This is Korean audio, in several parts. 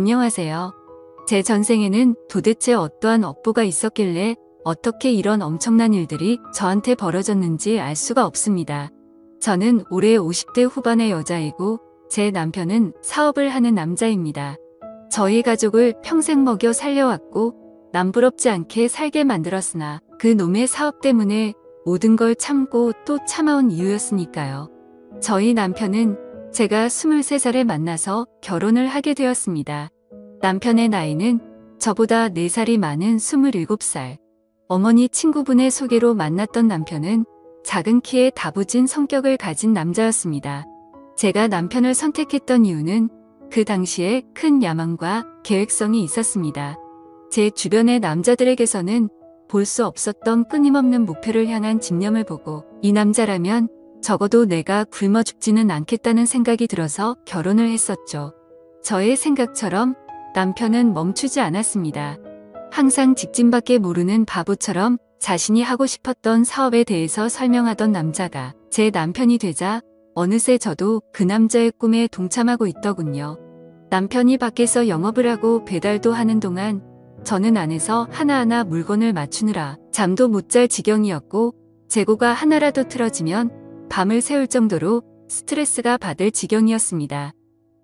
안녕하세요. 제 전생에는 도대체 어떠한 업보가 있었길래 어떻게 이런 엄청난 일들이 저한테 벌어졌는지 알 수가 없습니다. 저는 올해 50대 후반의 여자이고 제 남편은 사업을 하는 남자입니다. 저희 가족을 평생 먹여 살려왔고 남부럽지 않게 살게 만들었으나 그 놈의 사업 때문에 모든 걸 참고 또 참아온 이유였으니까요. 저희 남편은 제가 23살에 만나서 결혼을 하게 되었습니다. 남편의 나이는 저보다 4살이 많은 27살. 어머니 친구분의 소개로 만났던 남편은 작은 키에 다부진 성격을 가진 남자였습니다. 제가 남편을 선택했던 이유는 그 당시에 큰 야망과 계획성이 있었습니다. 제 주변의 남자들에게서는 볼 수 없었던 끊임없는 목표를 향한 집념을 보고 이 남자라면 적어도 내가 굶어 죽지는 않겠다는 생각이 들어서 결혼을 했었죠. 저의 생각처럼 남편은 멈추지 않았습니다. 항상 직진밖에 모르는 바보처럼 자신이 하고 싶었던 사업에 대해서 설명하던 남자가 제 남편이 되자 어느새 저도 그 남자의 꿈에 동참하고 있더군요. 남편이 밖에서 영업을 하고 배달도 하는 동안 저는 안에서 하나하나 물건을 맞추느라 잠도 못 잘 지경이었고 재고가 하나라도 틀어지면 밤을 새울 정도로 스트레스가 받을 지경이었습니다.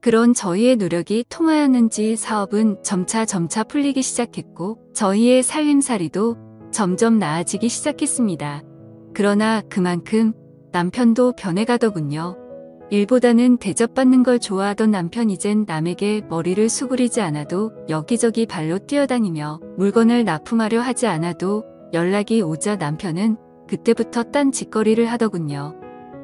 그런 저희의 노력이 통하였는지 사업은 점차 풀리기 시작했고 저희의 살림살이도 점점 나아지기 시작했습니다. 그러나 그만큼 남편도 변해가더군요. 일보다는 대접받는 걸 좋아하던 남편 이젠 남에게 머리를 수그리지 않아도 여기저기 발로 뛰어다니며 물건을 납품하려 하지 않아도 연락이 오자 남편은 그때부터 딴 짓거리를 하더군요.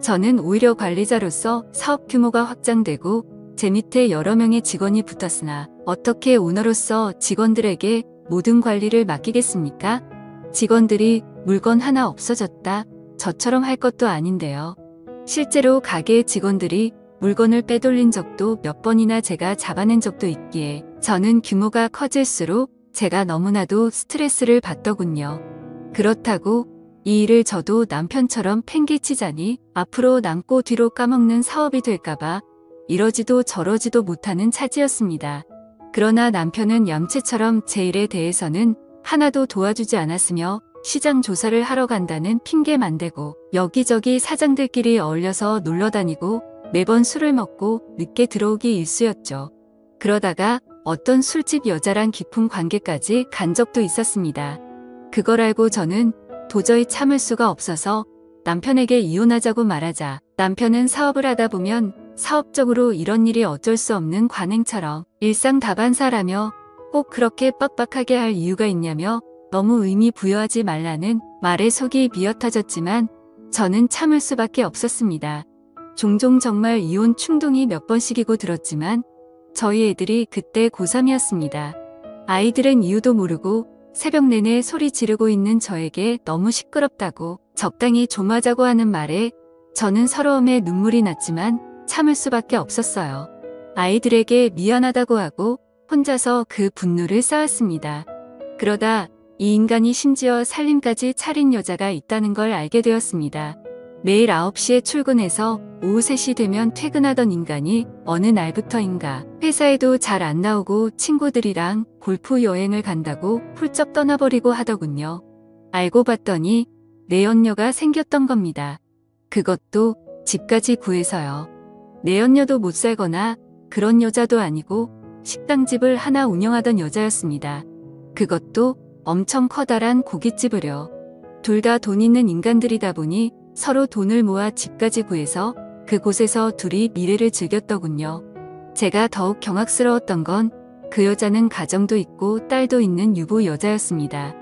저는 오히려 관리자로서 사업 규모가 확장되고 제 밑에 여러 명의 직원이 붙었으나 어떻게 오너로서 직원들에게 모든 관리를 맡기겠습니까? 직원들이 물건 하나 없어졌다 저처럼 할 것도 아닌데요. 실제로 가게의 직원들이 물건을 빼돌린 적도 몇 번이나 제가 잡아낸 적도 있기에 저는 규모가 커질수록 제가 너무나도 스트레스를 받더군요. 그렇다고 이 일을 저도 남편처럼 팽개치자니 앞으로 남고 뒤로 까먹는 사업이 될까봐 이러지도 저러지도 못하는 차지였습니다. 그러나 남편은 얌체처럼 제 일에 대해서는 하나도 도와주지 않았으며 시장 조사를 하러 간다는 핑계만 대고 여기저기 사장들끼리 어울려서 놀러다니고 매번 술을 먹고 늦게 들어오기 일쑤였죠. 그러다가 어떤 술집 여자랑 깊은 관계까지 간 적도 있었습니다. 그걸 알고 저는 도저히 참을 수가 없어서 남편에게 이혼하자고 말하자 남편은 사업을 하다 보면 사업적으로 이런 일이 어쩔 수 없는 관행처럼 일상다반사라며 꼭 그렇게 빡빡하게 할 이유가 있냐며 너무 의미 부여하지 말라는 말에 속이 미어 터졌지만 저는 참을 수밖에 없었습니다. 종종 정말 이혼 충동이 몇 번씩이고 들었지만 저희 애들이 그때 고3이었습니다. 아이들은 이유도 모르고 새벽 내내 소리 지르고 있는 저에게 너무 시끄럽다고 적당히 좀 하자고 하는 말에 저는 서러움에 눈물이 났지만 참을 수밖에 없었어요. 아이들에게 미안하다고 하고 혼자서 그 분노를 쌓았습니다. 그러다 이 인간이 심지어 살림까지 차린 여자가 있다는 걸 알게 되었습니다. 매일 9시에 출근해서 오후 3시 되면 퇴근하던 인간이 어느 날부터인가 회사에도 잘 안 나오고 친구들이랑 골프 여행을 간다고 훌쩍 떠나버리고 하더군요. 알고 봤더니 내연녀가 생겼던 겁니다. 그것도 집까지 구해서요. 내연녀도 못 살거나 그런 여자도 아니고 식당집을 하나 운영하던 여자였습니다. 그것도 엄청 커다란 고깃집을요. 둘 다 돈 있는 인간들이다 보니 서로 돈을 모아 집까지 구해서 그곳에서 둘이 미래를 즐겼더군요. 제가 더욱 경악스러웠던 건 그 여자는 가정도 있고 딸도 있는 유부 여자였습니다.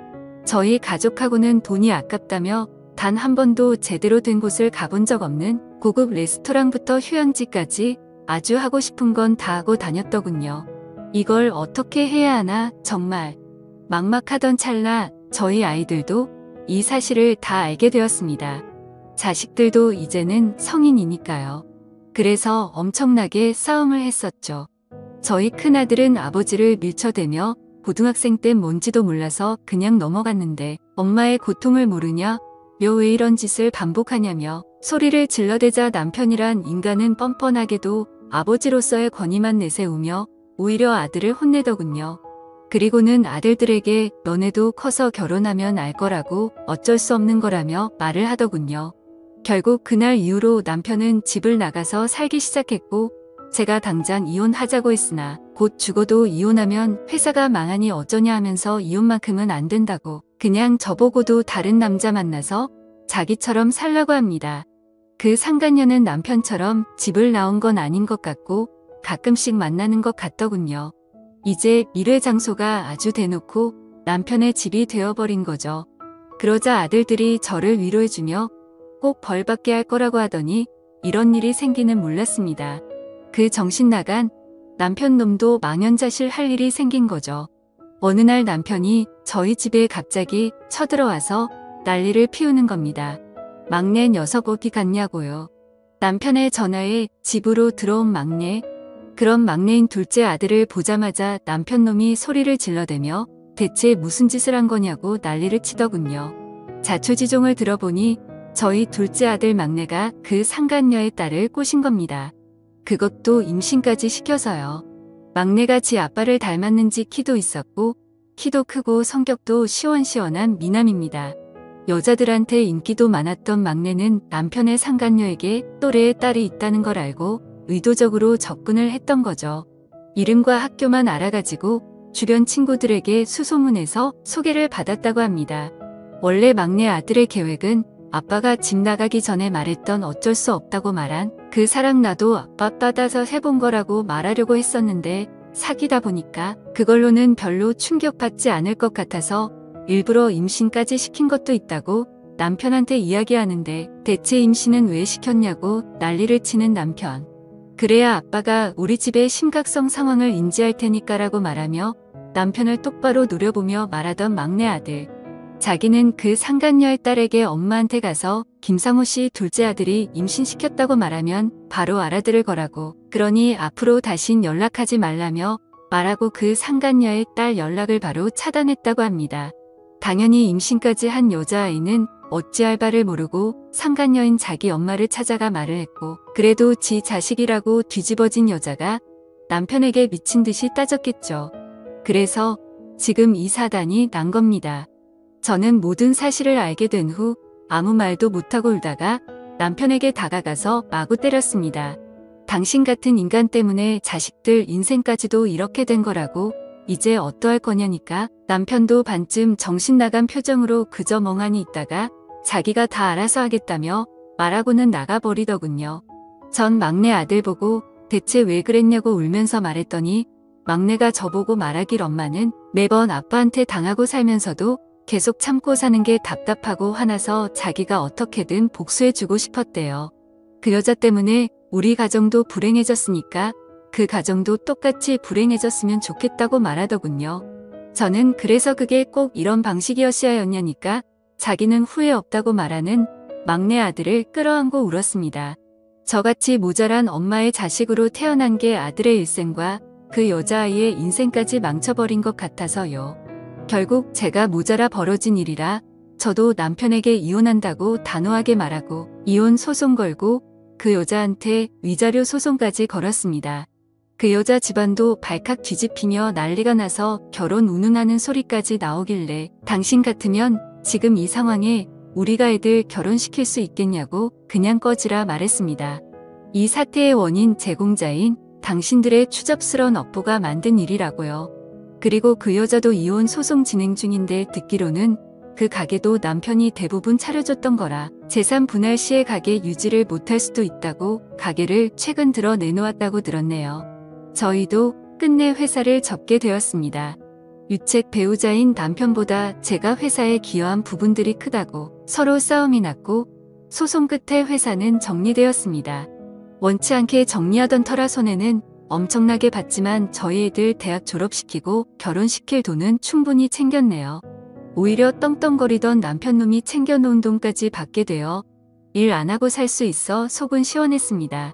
저희 가족하고는 돈이 아깝다며 단 한 번도 제대로 된 곳을 가본 적 없는 고급 레스토랑부터 휴양지까지 아주 하고 싶은 건 다 하고 다녔더군요. 이걸 어떻게 해야 하나 정말 막막하던 찰나 저희 아이들도 이 사실을 다 알게 되었습니다. 자식들도 이제는 성인이니까요. 그래서 엄청나게 싸움을 했었죠. 저희 큰아들은 아버지를 밀쳐대며 고등학생 때 뭔지도 몰라서 그냥 넘어갔는데 엄마의 고통을 모르냐? 왜 이런 짓을 반복하냐며 소리를 질러대자 남편이란 인간은 뻔뻔하게도 아버지로서의 권위만 내세우며 오히려 아들을 혼내더군요. 그리고는 아들들에게 너네도 커서 결혼하면 알 거라고 어쩔 수 없는 거라며 말을 하더군요. 결국 그날 이후로 남편은 집을 나가서 살기 시작했고 제가 당장 이혼하자고 했으나 곧 죽어도 이혼하면 회사가 망하니 어쩌냐 하면서 이혼만큼은 안 된다고 그냥 저보고도 다른 남자 만나서 자기처럼 살라고 합니다. 그 상간녀는 남편처럼 집을 나온 건 아닌 것 같고 가끔씩 만나는 것 같더군요. 이제 미래 장소가 아주 대놓고 남편의 집이 되어버린 거죠. 그러자 아들들이 저를 위로해주며 꼭 벌받게 할 거라고 하더니 이런 일이 생기는 몰랐습니다. 그 정신 나간 남편 놈도 망연자실 할 일이 생긴 거죠. 어느 날 남편이 저희 집에 갑자기 쳐들어와서 난리를 피우는 겁니다. 막내 녀석 어디 갔냐고요. 남편의 전화에 집으로 들어온 막내. 그런 막내인 둘째 아들을 보자마자 남편 놈이 소리를 질러대며 대체 무슨 짓을 한 거냐고 난리를 치더군요. 자초지종을 들어보니 저희 둘째 아들 막내가 그 상간녀의 딸을 꼬신 겁니다. 그것도 임신까지 시켜서요. 막내가 지 아빠를 닮았는지 키도 있었고 키도 크고 성격도 시원시원한 미남입니다. 여자들한테 인기도 많았던 막내는 남편의 상간녀에게 또래의 딸이 있다는 걸 알고 의도적으로 접근을 했던 거죠. 이름과 학교만 알아가지고 주변 친구들에게 수소문해서 소개를 받았다고 합니다. 원래 막내 아들의 계획은 아빠가 집 나가기 전에 말했던 어쩔 수 없다고 말한 그 사랑 나도 아빠 받아서 해본 거라고 말하려고 했었는데 사귀다 보니까 그걸로는 별로 충격받지 않을 것 같아서 일부러 임신까지 시킨 것도 있다고 남편한테 이야기하는데 대체 임신은 왜 시켰냐고 난리를 치는 남편. 그래야 아빠가 우리 집의 심각성 상황을 인지할 테니까라고 말하며 남편을 똑바로 노려보며 말하던 막내 아들. 자기는 그 상간녀의 딸에게 엄마한테 가서 김상호 씨 둘째 아들이 임신시켰다고 말하면 바로 알아들을 거라고 그러니 앞으로 다신 연락하지 말라며 말하고 그 상간녀의 딸 연락을 바로 차단했다고 합니다. 당연히 임신까지 한 여자아이는 어찌할 바를 모르고 상간녀인 자기 엄마를 찾아가 말을 했고 그래도 지 자식이라고 뒤집어진 여자가 남편에게 미친 듯이 따졌겠죠. 그래서 지금 이 사단이 난 겁니다. 저는 모든 사실을 알게 된 후 아무 말도 못하고 울다가 남편에게 다가가서 마구 때렸습니다. 당신 같은 인간 때문에 자식들 인생까지도 이렇게 된 거라고 이제 어떠할 거냐니까 남편도 반쯤 정신 나간 표정으로 그저 멍하니 있다가 자기가 다 알아서 하겠다며 말하고는 나가버리더군요. 전 막내 아들 보고 대체 왜 그랬냐고 울면서 말했더니 막내가 저보고 말하길 엄마는 매번 아빠한테 당하고 살면서도 계속 참고 사는 게 답답하고 화나서 자기가 어떻게든 복수해주고 싶었대요. 그 여자 때문에 우리 가정도 불행해졌으니까 그 가정도 똑같이 불행해졌으면 좋겠다고 말하더군요. 저는 그래서 그게 꼭 이런 방식이었어야 했냐니까 자기는 후회 없다고 말하는 막내 아들을 끌어안고 울었습니다. 저같이 모자란 엄마의 자식으로 태어난 게 아들의 일생과 그 여자아이의 인생까지 망쳐버린 것 같아서요. 결국 제가 모자라 벌어진 일이라 저도 남편에게 이혼한다고 단호하게 말하고 이혼 소송 걸고 그 여자한테 위자료 소송까지 걸었습니다. 그 여자 집안도 발칵 뒤집히며 난리가 나서 결혼 운운하는 소리까지 나오길래 당신 같으면 지금 이 상황에 우리가 애들 결혼시킬 수 있겠냐고 그냥 꺼지라 말했습니다. 이 사태의 원인 제공자인 당신들의 추잡스러운 업보가 만든 일이라고요. 그리고 그 여자도 이혼 소송 진행 중인데 듣기로는 그 가게도 남편이 대부분 차려줬던 거라 재산 분할 시에 가게 유지를 못할 수도 있다고 가게를 최근 들어 내놓았다고 들었네요. 저희도 끝내 회사를 접게 되었습니다. 유책 배우자인 남편보다 제가 회사에 기여한 부분들이 크다고 서로 싸움이 났고 소송 끝에 회사는 정리되었습니다. 원치 않게 정리하던 터라 손해는 엄청나게 받지만 저희 애들 대학 졸업시키고 결혼시킬 돈은 충분히 챙겼네요. 오히려 떵떵거리던 남편놈이 챙겨놓은 돈까지 받게 되어 일 안 하고 살 수 있어 속은 시원했습니다.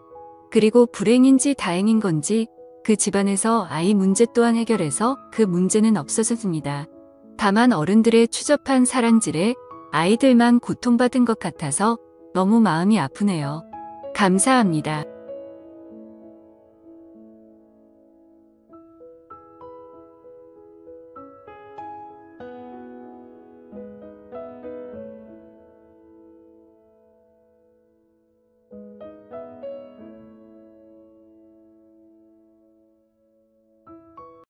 그리고 불행인지 다행인 건지 그 집안에서 아이 문제 또한 해결해서 그 문제는 없어졌습니다. 다만 어른들의 추접한 사랑질에 아이들만 고통받은 것 같아서 너무 마음이 아프네요. 감사합니다.